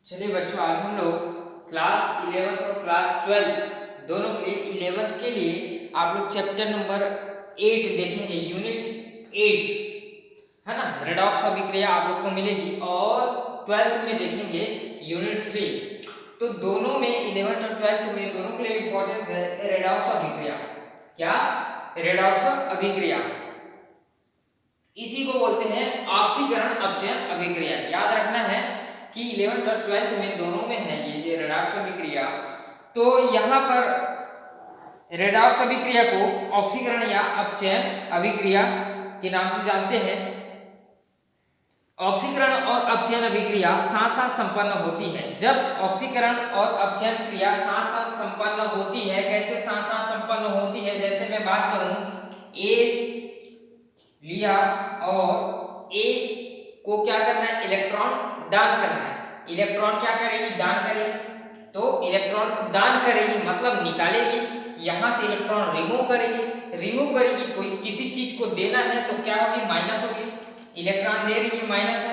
चलिए बच्चों, आज हम लोग क्लास 11th और क्लास 12th दोनों के लिए 11th के लिए आप लोग चैप्टर नंबर 8 देखेंगे। यूनिट 8 है ना, रेडॉक्स अभिक्रिया आप लोग को मिलेगी। और 12th में देखेंगे यूनिट 3। तो दोनों में 11th और 12th में दोनों के लिए इंपॉर्टेंस है रेडॉक्स अभिक्रिया। क्या? रेडॉक्स अभिक्रिया, इसी को बोलते हैं ऑक्सीकरण अपचयन अभिक्रिया। याद रखना है कि 11th और 12th में दोनों में है ये रेडॉक्स अभिक्रिया। तो यहाँ पर रेडॉक्स अभिक्रिया को ऑक्सीकरण या अपचयन अभिक्रिया के नाम से जानते हैं। ऑक्सीकरण और अपचयन अभिक्रिया साथ साथ संपन्न होती है। जब ऑक्सीकरण और अपचयन क्रिया साथ साथ संपन्न होती है, कैसे साथ साथ संपन्न होती है? जैसे मैं बात करूं, ए लिया और ए को क्या करना है? इलेक्ट्रॉन दान करना है। इलेक्ट्रॉन क्या करेगी? दान करेगी। तो इलेक्ट्रॉन दान करेगी मतलब निकालेगी, यहां से इलेक्ट्रॉन रिमूव करेगी। रिमूव करेगी, कोई किसी चीज को देना है तो क्या होगी? माइनस होगी। इलेक्ट्रॉन दे रही है, माइनस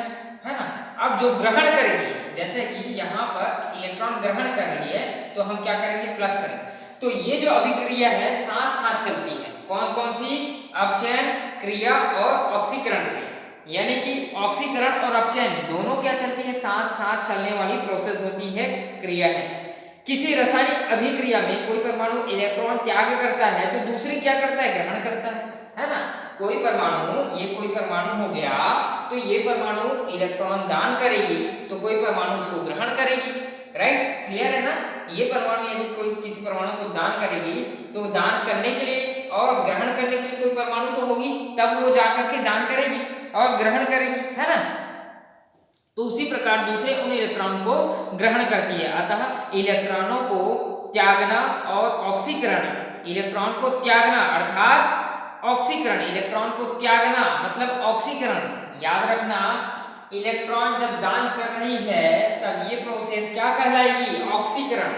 है ना। अब जो ग्रहण करेगी, जैसे कि यहाँ पर इलेक्ट्रॉन ग्रहण कर रही है तो हम क्या करेंगे? प्लस करेंगे। तो ये जो अभिक्रिया है साथ साथ चलती है। कौन कौन सी? अपचयन क्रिया और ऑक्सीकरण क्रिया। यानी कि ऑक्सीकरण और अपचयन दोनों क्या चलती है? साथ साथ चलने वाली प्रोसेस होती है, क्रिया है। किसी रासायनिक अभिक्रिया में कोई परमाणु इलेक्ट्रॉन त्याग करता है तो दूसरी क्या करता है? ग्रहण करता है ना। कोई परमाणु, ये कोई परमाणु हो गया तो ये परमाणु इलेक्ट्रॉन दान करेगी तो कोई परमाणु उसको ग्रहण करेगी। राइट, क्लियर है ना। ये परमाणु यदि कोई किसी परमाणु को दान करेगी तो दान करने के लिए और ग्रहण करने के लिए कोई परमाणु तो होगी, तब वो जाकर के दान करेगी और ग्रहण करेगी, है ना। तो उसी प्रकार दूसरे उन इलेक्ट्रॉन को ग्रहण करती है। अतः इलेक्ट्रॉनों को त्यागना और ऑक्सीकरण, इलेक्ट्रॉन को त्यागना अर्थात ऑक्सीकरण, इलेक्ट्रॉन को त्यागना मतलब ऑक्सीकरण। याद रखना, इलेक्ट्रॉन जब दान कर रही है तब ये प्रोसेस क्या कहलाएगी? ऑक्सीकरण।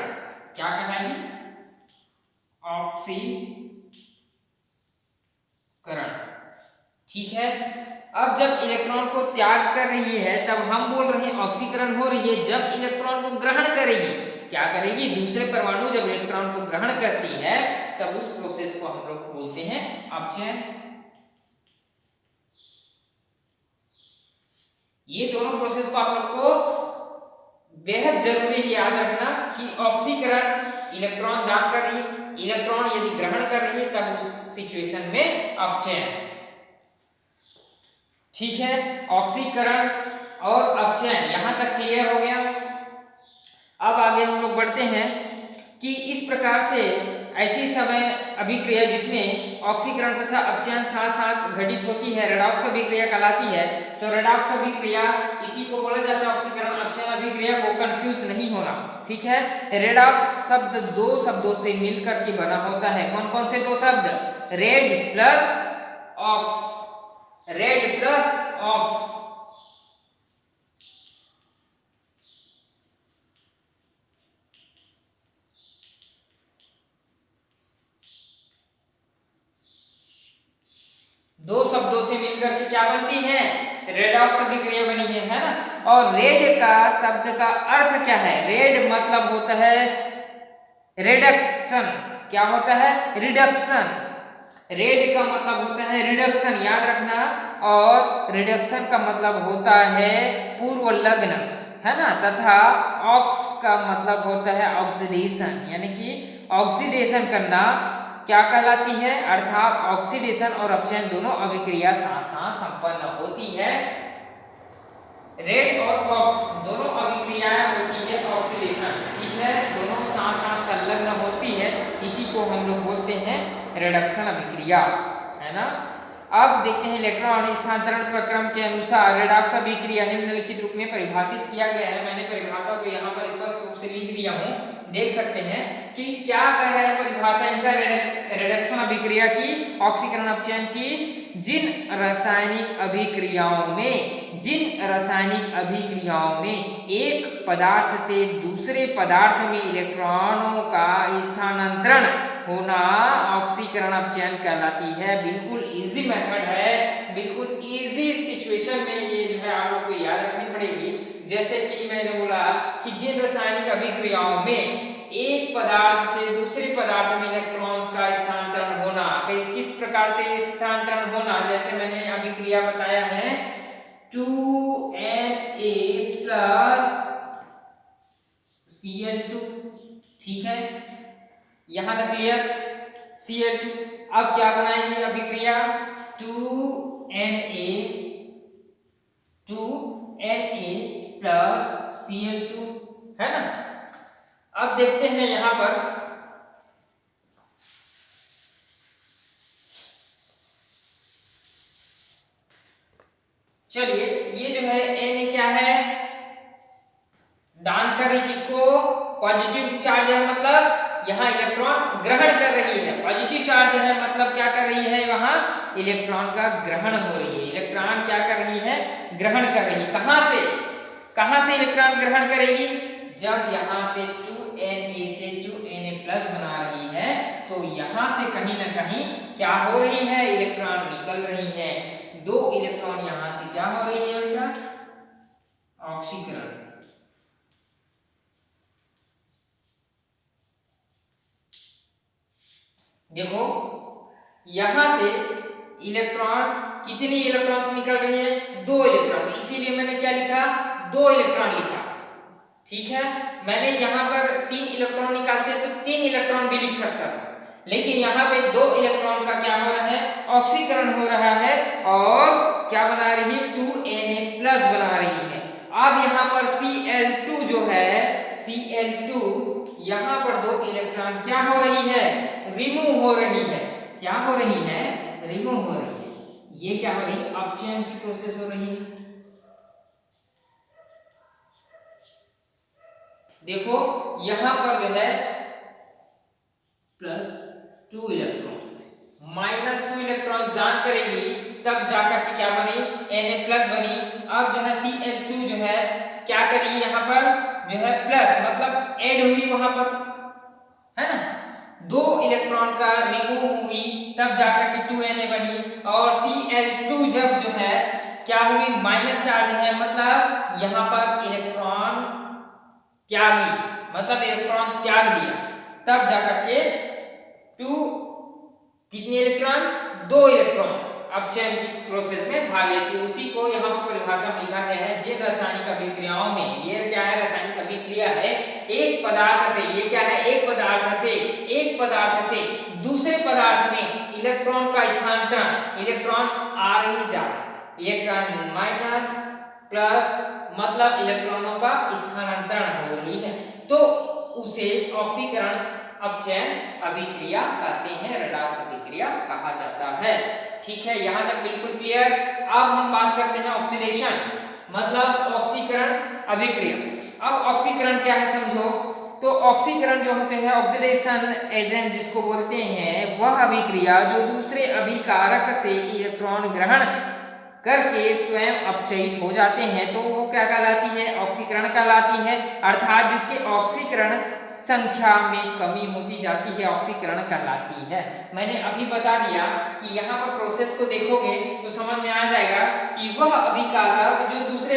क्या कहलाएगी? ऑक्सीकरण। ठीक है। अब जब इलेक्ट्रॉन को त्याग कर रही है तब हम बोल रहे हैं ऑक्सीकरण हो रही है। जब इलेक्ट्रॉन को ग्रहण करेगी, क्या करेगी? दूसरे परमाणु जब इलेक्ट्रॉन को ग्रहण करती है तब उस प्रोसेस को हम लोग बोलते हैं अपचयन। ये दोनों प्रोसेस को आप लोग को बेहद जरूरी है याद रखना कि ऑक्सीकरण इलेक्ट्रॉन दान कर रही है, इलेक्ट्रॉन यदि ग्रहण कर रही है तब उस सिचुएशन में अपचयन। ठीक है, ऑक्सीकरण और अपचयन यहां तक क्लियर हो गया। अब आगे हम लोग बढ़ते हैं कि इस प्रकार से ऐसी समय अभिक्रिया जिसमें ऑक्सीकरण तथा अपचयन साथ साथ घटित होती है रेडॉक्स अभिक्रिया कहलाती है। तो रेडॉक्स अभिक्रिया इसी को बोला जाता है ऑक्सीकरण अपचयन अभिक्रिया को कंफ्यूज नहीं होना। ठीक है, रेडॉक्स शब्द दो शब्दों से मिलकर के बना होता है। कौन कौन से दो शब्द? Red plus ox, red plus ox. दो शब्दों से मिलकर के क्या बनती है? रेडॉक्स अभिक्रिया बनी है ना। और रेड का शब्द का अर्थ क्या है? रेड मतलब होता है रिडक्शन। क्या होता है? रिडक्शन। रेड का मतलब होता है रिडक्शन, याद रखना। और रिडक्शन का मतलब होता है पूर्व लग्न, है ना। तथा ऑक्स का मतलब होता है ऑक्सीडेशन, यानी कि ऑक्सीडेशन करना क्या कहलाती है? अर्थात ऑक्सीडेशन और अपचयन दोनों अभिक्रिया साथ साथ संपन्न होती है। रेड और ऑक्स दोनों अभिक्रियाएं होती है ऑक्सीडेशन। ठीक है, दोनों साथ साथ संलग्न होती है, इसी को हम लोग बोलते हैं रिडक्शन अभिक्रिया, है ना। अब देखते हैं इलेक्ट्रॉन स्थानांतरण प्रक्रम के अनुसार रेडॉक्स अभिक्रिया निम्नलिखित रूप में परिभाषित किया गया है। मैंने परिभाषा को यहाँ पर स्पष्ट रूप से लिख दिया हूँ, देख सकते हैं कि क्या कह रहा है परिभाषा इनका रिडक्शन अभिक्रिया की, ऑक्सीकरण अपचयन की। जिन रासायनिक अभिक्रियाओं में एक पदार्थ से दूसरे पदार्थ में इलेक्ट्रॉनों का स्थानांतरण होना ऑक्सीकरण अपचयन कहलाती है। बिल्कुल इजी मेथड है, बिल्कुल इजी सिचुएशन में ये जो है आप लोग को याद रखनी पड़ेगी। जैसे कि मैंने बोला कि जिन रासायनिक अभिक्रियाओं में एक पदार्थ से दूसरे पदार्थ में इलेक्ट्रॉन्स का स्थानांतरण होना, किस प्रकार से स्थानांतरण होना, जैसे मैंने अभिक्रिया बताया है 2Na प्लस Cl2, ठीक है, यहां तक क्लियर। Cl2, अब क्या बनाएंगे अभिक्रिया 2Na प्लस Cl2, है ना। अब देखते हैं यहां पर चलिए, ये जो है Na क्या है, दान कर रही किसको, पॉजिटिव चार्ज है, मतलब यहाँ इलेक्ट्रॉन ग्रहण कर रही है। पॉजिटिव चार्ज है मतलब क्या कर रही है, वहां इलेक्ट्रॉन का ग्रहण हो रही है। इलेक्ट्रॉन क्या कर रही है, ग्रहण कर रही है। कहां से इलेक्ट्रॉन ग्रहण करेगी, जब यहाँ से 2Na से 2Na प्लस बना रही है तो यहाँ से कहीं ना कहीं क्या हो रही है, इलेक्ट्रॉन निकल रही है। 2 इलेक्ट्रॉन यहाँ से क्या हो रही है बेटा, ऑक्सीकरण। देखो यहां से इलेक्ट्रॉन, कितनी इलेक्ट्रॉन्स निकल रही है, 2 इलेक्ट्रॉन, इसीलिए मैंने क्या लिखा, 2 इलेक्ट्रॉन लिखा, ठीक है। मैंने यहाँ पर 3 इलेक्ट्रॉन निकालते तो 3 इलेक्ट्रॉन भी लिख सकता था, लेकिन यहाँ पे 2 इलेक्ट्रॉन का क्या हो रहा है, ऑक्सीकरण हो रहा है, और क्या बना रही है, 2Na प्लस बना रही है। अब यहाँ पर Cl2 जो है, Cl2 यहाँ पर 2 इलेक्ट्रॉन क्या हो रही है, रिमूव हो रही है। क्या हो रही है, रिमूव हो रही है। ये क्या हो रही है, अपचयन की प्रोसेस हो रही है। देखो यहां पर जो है +2 इलेक्ट्रॉन्स -2 इलेक्ट्रॉन्स दान करेगी, तब जाकर के क्या बनी, Na प्लस बनी। अब जो है Cl2 जो है क्या करी, यहाँ पर जो है प्लस, मतलब ऐड हुई वहां पर, है ना। 2 इलेक्ट्रॉन का रिमूव हुई, तब जाकर के 2Na बनी। और Cl2 जब जो है क्या हुई, माइनस चार्ज है, मतलब यहाँ पर इलेक्ट्रॉन त्यागी, मतलब इलेक्ट्रॉन त्याग दिया, तब जाकर के 2 कितने इलेक्ट्रॉन, 2 इलेक्ट्रॉन्स अपचयन की प्रोसेस में भाग लेती है। उसी को यहाँ पर परिभाषा में लिखा गया है, जिन रासायनिक अभिक्रियाओं में, ये क्या है, रासायनिक अभिक्रिया है, एक पदार्थ से, ये क्या है, एक पदार्थ से दूसरे पदार्थ में इलेक्ट्रॉन का स्थानांतरण, इलेक्ट्रॉन आ रही जा रही, इलेक्ट्रॉन माइनस प्लस, मतलब इलेक्ट्रॉनों का स्थानांतरण हो रही है, तो उसे ऑक्सीकरण अपचयन अभिक्रिया कहते हैं, रेडॉक्स अभिक्रिया कहा जाता है। ठीक है, यहां तक बिल्कुल क्लियर। अब हम बात करते हैं ऑक्सीडेशन, मतलब ऑक्सीकरण अभिक्रिया। अब ऑक्सीकरण क्या है समझो, तो ऑक्सीकरण जो होते हैं, ऑक्सीडेशन एजेंट जिसको बोलते हैं, वह अभिक्रिया जो दूसरे अभिकारक से इलेक्ट्रॉन ग्रहण करके स्वयं अपचयित हो जाते हैं, तो वो क्या कहलाती है, ऑक्सीकरण कहलाती है। अर्थात जिसके ऑक्सीकरण संख्या में कमी होती जाती है, ऑक्सीकरण कहलाती है। मैंने अभी बता दिया कि यहाँ पर प्रोसेस को देखोगे तो समझ में आ जाएगा कि वह अभिकारक जो दूसरे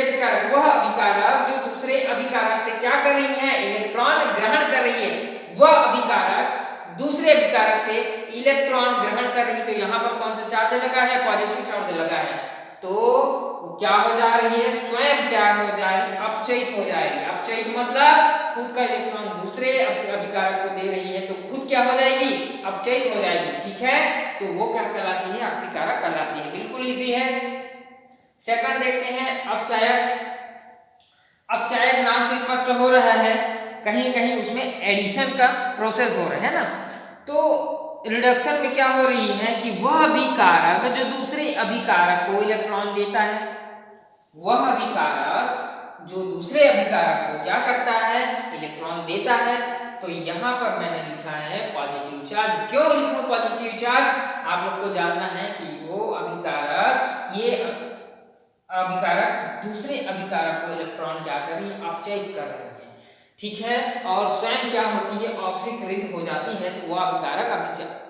अभिकारक से क्या कर रही है, इलेक्ट्रॉन ग्रहण कर रही है, वह अभिकारक दूसरे अभिकारक से इलेक्ट्रॉन ग्रहण कर रही, तो यहाँ पर कौन सा चार्ज लगा है, पॉजिटिव चार्ज लगा है, तो क्या हो जा रही है, स्वयं क्या हो जाएगी, अपचयित हो जाएगी। अपचयित मतलब खुद का इलेक्ट्रॉन दूसरे अभिकारक को दे रही है, तो खुद क्या हो जाएगी, अपचयित हो जाएगी। ठीक है, तो वो क्या कहलाती है, अक्षीकारक कहलाती है। बिल्कुल इजी है। सेकंड देखते हैं अपचायक। अपचायक नाम से स्पष्ट हो रहा है, कहीं कहीं उसमें एडिशन का प्रोसेस हो रहा है ना, तो रिडक्शन में क्या हो रही है कि वह अभिकारक जो दूसरे अभिकारक को इलेक्ट्रॉन देता है, वह अभिकारक जो दूसरे अभिकारक को क्या करता है, इलेक्ट्रॉन देता है। तो यहाँ पर मैंने लिखा है पॉजिटिव चार्ज। क्यों लिखा पॉजिटिव चार्ज, आप लोग को जानना है कि वो अभिकारक, ये अभिकारक दूसरे अभिकारक को इलेक्ट्रॉन क्या कर रही है, अपचयित कर रही है। ठीक है, और स्वयं क्या होती है, ऑक्सीकृत हो जाती है, तो वह अभिकारक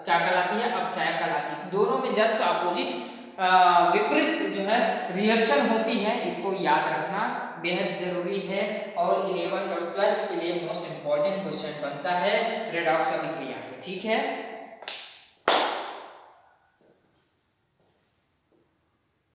क्या कहलाती है, अपचायक कहलाती है। दोनों में जस्ट अपोजिट विपरीत जो है रिएक्शन होती है, इसको याद रखना बेहद जरूरी है। और 11th और 12th के लिए मोस्ट इंपॉर्टेंट क्वेश्चन बनता है रेडॉक्स अभिक्रिया से, ठीक है।